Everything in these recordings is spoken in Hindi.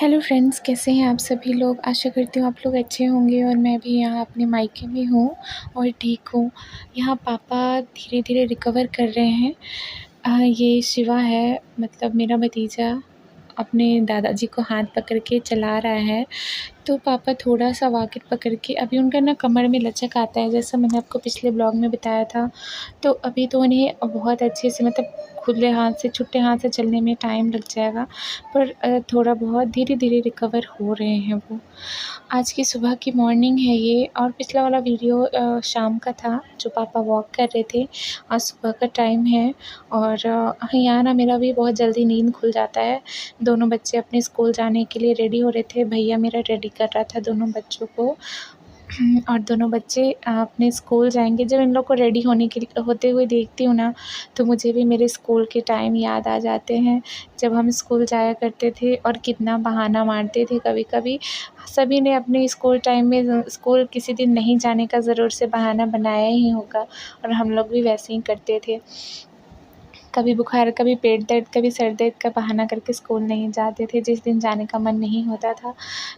हेलो फ्रेंड्स, कैसे हैं आप सभी लोग। आशा करती हूँ आप लोग अच्छे होंगे और मैं भी यहाँ अपने मायके में हूँ और ठीक हूँ। यहाँ पापा धीरे धीरे रिकवर कर रहे हैं। ये शिवा है, मतलब मेरा भतीजा, अपने दादाजी को हाथ पकड़ के चला रहा है। तो पापा थोड़ा-सा वॉकर पकड़ के, अभी उनका ना कमर में लचक आता है, जैसा मैंने आपको पिछले ब्लॉग में बताया था। तो अभी तो उन्हें बहुत अच्छे से, मतलब खुले हाथ से, छुट्टे हाथ से चलने में टाइम लग जाएगा, पर थोड़ा बहुत धीरे-धीरे रिकवर हो रहे हैं वो। आज की सुबह की मॉर्निंग है ये, और पिछला वाला वीडियो शाम का था जो पापा वॉक कर रहे थे। आज सुबह का टाइम है और यहाँ ना मेरा भी बहुत जल्दी नींद खुल जाता है। दोनों बच्चे अपने स्कूल जाने के लिए रेडी हो रहे थे। भैया मेरा रेडी कर रहा था दोनों बच्चों को और दोनों बच्चे अपने स्कूल जाएंगे। जब इन लोग को रेडी होते हुए देखती हूँ ना, तो मुझे भी मेरे स्कूल के टाइम याद आ जाते हैं, जब हम स्कूल जाया करते थे और कितना बहाना मारते थे। कभी-कभी सभी ने अपने स्कूल टाइम में स्कूल किसी दिन नहीं जाने का ज़रूर से बहाना बनाया ही होगा, और हम लोग भी वैसे ही करते थे। कभी बुखार, कभी पेट दर्द, कभी सर दर्द का बहाना करके स्कूल नहीं जाते थे जिस दिन जाने का मन नहीं होता था।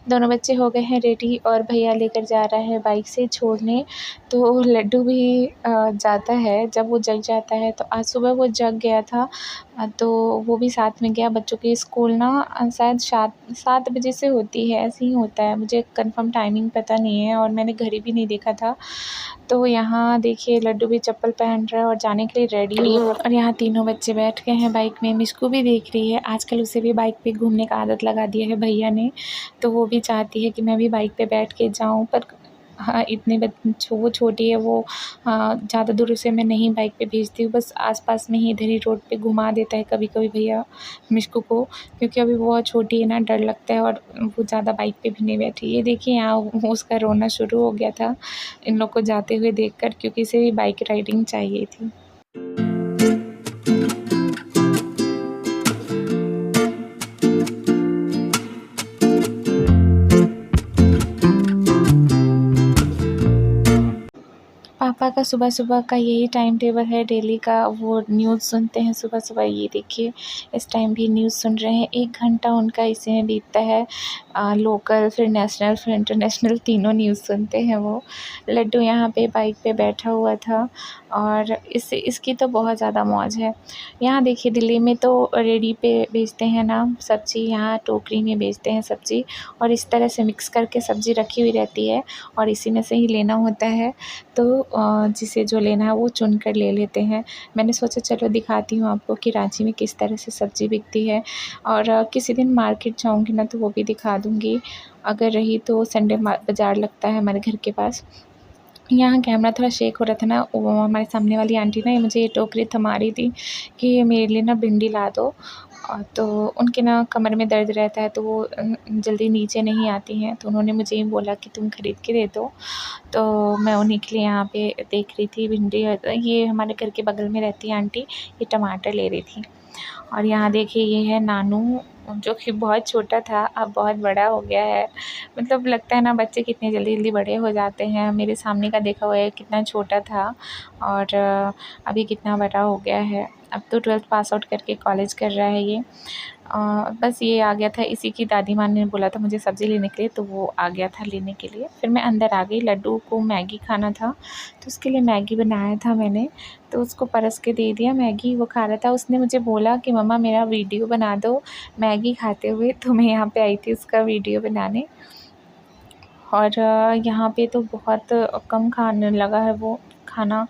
दोनों बच्चे हो गए हैं रेडी और भैया लेकर जा रहा है बाइक से छोड़ने। तो लड्डू भी जाता है, जब वो जग जाता है। तो आज सुबह वो जग गया था, तो वो भी साथ में गया। बच्चों की स्कूल ना शायद 7 बजे से होती है, ऐसे ही होता है। मुझे कंफर्म टाइमिंग पता नहीं है और मैंने घड़ी भी नहीं देखा था। तो यहाँ देखिए लड्डू भी चप्पल पहन रहा है और जाने के लिए रेडी हुआ, और यहाँ तीनों बच्चे बैठ गए हैं बाइक में। मिशकू भी देख रही है, आजकल उसे भी बाइक पे घूमने का आदत लगा दिया है भैया ने, तो वो भी चाहती है कि मैं भी बाइक पे बैठ के जाऊँ। पर हाँ, इतने वो छोटी है, वो ज़्यादा दूर उसे मैं नहीं बाइक पे भेजती हूँ। बस आसपास में ही इधर ही रोड पे घुमा देता है कभी-कभी भैया मिशकू को, क्योंकि अभी वो बहुत छोटी है ना, डर लगता है और वो ज़्यादा बाइक पे भी नहीं बैठी। ये देखिए यहाँ उसका रोना शुरू हो गया था इन लोग को जाते हुए देखकर, क्योंकि इसे भी बाइक राइडिंग चाहिए थी। पापा का सुबह-सुबह का यही टाइम टेबल है डेली का। वो न्यूज़ सुनते हैं सुबह-सुबह। ये देखिए इस टाइम भी न्यूज़ सुन रहे हैं। 1 घंटा उनका इसी में बीतता है। लोकल, फिर नेशनल, फिर इंटरनेशनल, तीनों न्यूज़ सुनते हैं वो। लड्डू यहाँ पे बाइक पे बैठा हुआ था और इसकी तो बहुत ज़्यादा मौज है। यहाँ देखिए दिल्ली में तो रेडी पे बेचते हैं ना सब्ज़ी, यहाँ टोकरी में बेचते हैं सब्ज़ी, और इस तरह से मिक्स करके सब्ज़ी रखी हुई रहती है और इसी में से ही लेना होता है। तो जिसे जो लेना है वो चुन कर ले लेते हैं। मैंने सोचा चलो दिखाती हूँ आपको कि रांची में किस तरह से सब्ज़ी बिकती है, और किसी दिन मार्केट जाऊँगी ना तो वो भी दिखा दूँगी। अगर रही तो संडे बाज़ार लगता है हमारे घर के पास। यहाँ कैमरा थोड़ा शेक हो रहा था ना, वो हमारे सामने वाली आंटी ना, ये मुझे ये टोकरी थमा रही थी कि ये मेरे लिए ना भिंडी ला दो। तो उनके ना कमर में दर्द रहता है, तो वो जल्दी नीचे नहीं आती हैं, तो उन्होंने मुझे ही बोला कि तुम ख़रीद के दे दो। तो मैं उन्हीं के लिए यहाँ पे देख रही थी भिंडी। ये हमारे घर के बगल में रहती है आंटी, ये टमाटर ले रही थी। और यहाँ देखिए ये है नानू, जो कि बहुत छोटा था अब बहुत बड़ा हो गया है। मतलब लगता है ना बच्चे कितने जल्दी-जल्दी बड़े हो जाते हैं। मेरे सामने का देखा हुआ है कितना छोटा था और अभी कितना बड़ा हो गया है। अब तो 12th पास आउट करके कॉलेज कर रहा है ये। बस ये आ गया था, इसी की दादी माँ ने बोला था मुझे सब्ज़ी लेने के लिए, तो वो आ गया था लेने के लिए। फिर मैं अंदर आ गई। लड्डू को मैगी खाना था तो उसके लिए मैगी बनाया था मैंने, तो उसको परस के दे दिया मैगी। वो खा रहा था। उसने मुझे बोला कि मम्मा मेरा वीडियो बना दो मैगी खाते हुए, तो मैं यहाँ पे आई थी उसका वीडियो बनाने। और यहाँ पे तो बहुत कम खाने लगा है वो खाना।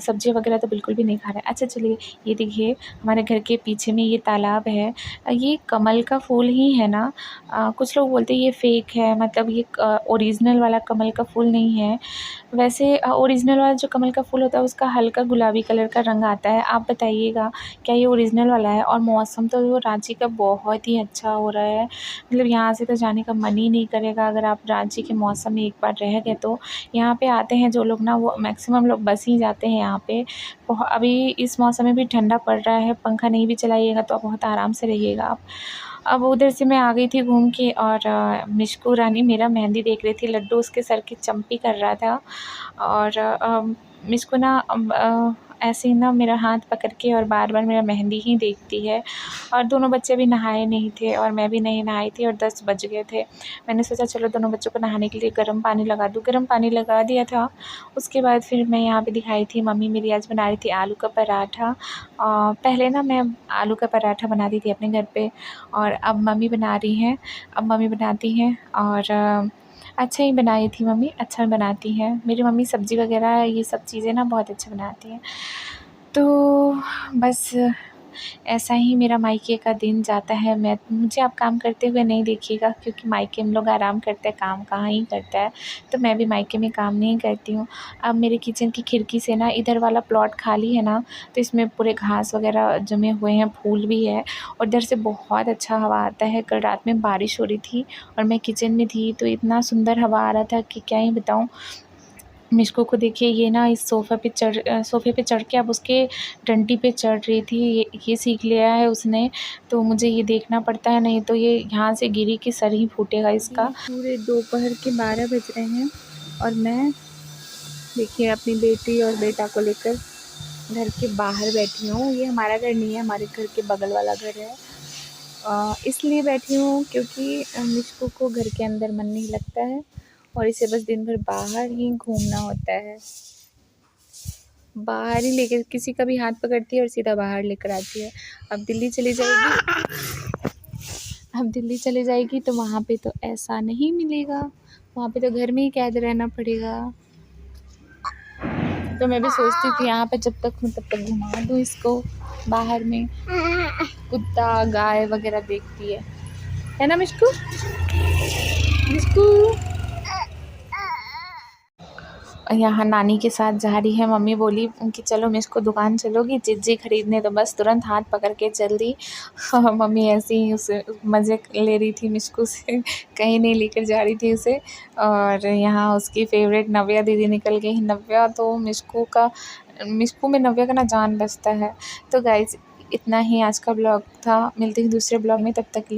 सब्ज़ी वगैरह तो बिल्कुल भी नहीं खा रहा है। अच्छा चलिए, ये देखिए हमारे घर के पीछे में ये तालाब है। ये कमल का फूल ही है ना। कुछ लोग बोलते हैं ये फ़ेक है, मतलब ये ओरिजिनल वाला कमल का फूल नहीं है। वैसे ओरिजिनल वाला जो कमल का फूल होता है उसका हल्का गुलाबी कलर का रंग आता है। आप बताइएगा क्या ये ओरिजिनल वाला है। और मौसम तो रांची का बहुत ही अच्छा हो रहा है, मतलब यहाँ से तो जाने का मन ही नहीं करेगा अगर आप रांची के मौसम में एक बार रह गए तो। यहाँ पे आते हैं जो लोग ना, वो मैक्सिमम लोग बस ही जाते हैं यहाँ पे। अभी इस मौसम में भी ठंडा पड़ रहा है, पंखा नहीं भी चलाइएगा तो बहुत आराम से रहिएगा आप। अब उधर से मैं आ गई थी घूम के, और मिशकू रानी मेरा मेहंदी देख रही थी। लड्डू उसके सर की चंपी कर रहा था। और मिशकू ना ऐसे ही ना मेरा हाथ पकड़ के और बार-बार मेरा मेहंदी ही देखती है। और दोनों बच्चे भी नहाए नहीं थे और मैं भी नहीं नहाई थी और 10 बज गए थे। मैंने सोचा चलो दोनों बच्चों को नहाने के लिए गर्म पानी लगा दूँ। गर्म पानी लगा दिया था। उसके बाद फिर मैं यहाँ पे दिखाई थी, मम्मी मेरी आज बना रही थी आलू का पराठा। पहले ना मैं आलू का पराठा बनाती थी अपने घर पे और अब मम्मी बना रही हैं। अब मम्मी बनाती हैं और अच्छा ही बनाई थी मम्मी, अच्छा बनाती हैं। मेरी मम्मी सब्ज़ी वग़ैरह ये सब चीज़ें ना बहुत अच्छा बनाती हैं। तो बस ऐसा ही मेरा मायके का दिन जाता है। मुझे आप काम करते हुए नहीं देखिएगा, क्योंकि मायके में लोग आराम करते हैं, काम कहाँ ही करता है। तो मैं भी मायके में काम नहीं करती हूँ। अब मेरे किचन की खिड़की से ना इधर वाला प्लॉट खाली है ना, तो इसमें पूरे घास वग़ैरह जमे हुए हैं, फूल भी है और इधर से बहुत अच्छा हवा आता है। कल रात में बारिश हो रही थी और मैं किचन में थी तो इतना सुंदर हवा आ रहा था कि क्या ही बताऊँ। मिष्को को देखिए, ये ना इस सोफ़े पे चढ़ के अब उसके डंडी पे चढ़ रही थी। ये सीख लिया है उसने, तो मुझे ये देखना पड़ता है, नहीं तो ये यहाँ से गिरी कि सर ही फूटेगा इसका। पूरे दोपहर के 12 बज रहे हैं और मैं देखिए अपनी बेटी और बेटा को लेकर घर के बाहर बैठी हूँ। ये हमारा घर नहीं है, हमारे घर के बगल वाला घर है। इसलिए बैठी हूँ क्योंकि मिष्को को घर के अंदर मन नहीं लगता है और इसे बस दिन भर बाहर ही घूमना होता है। बाहर ही लेके किसी का भी हाथ पकड़ती है और सीधा बाहर लेकर आती है। अब दिल्ली चली जाएगी तो वहाँ पे तो ऐसा नहीं मिलेगा, वहाँ पे तो घर में ही कैद रहना पड़ेगा। तो मैं भी सोचती थी यहाँ पे जब तक हूँ तब तक घुमा दूँ इसको बाहर में। कुत्ता गाय वगैरह देखती है ना मिष्कू? यहाँ नानी के साथ जा रही है। मम्मी बोली कि चलो मिष्को दुकान चलोगी चीज़ें खरीदने, तो बस तुरंत हाथ पकड़ के चल दी। और मम्मी ऐसे ही उसे मज़े ले रही थी मिष्को से, कहीं नहीं लेकर जा रही थी उसे। और यहाँ उसकी फ़ेवरेट नव्या दीदी निकल गई। नव्या तो मिष्को में नव्या का ना जान बसता है। तो गाइज़ इतना ही आज का ब्लॉग था। मिलते हैं दूसरे ब्लॉग में, तब तक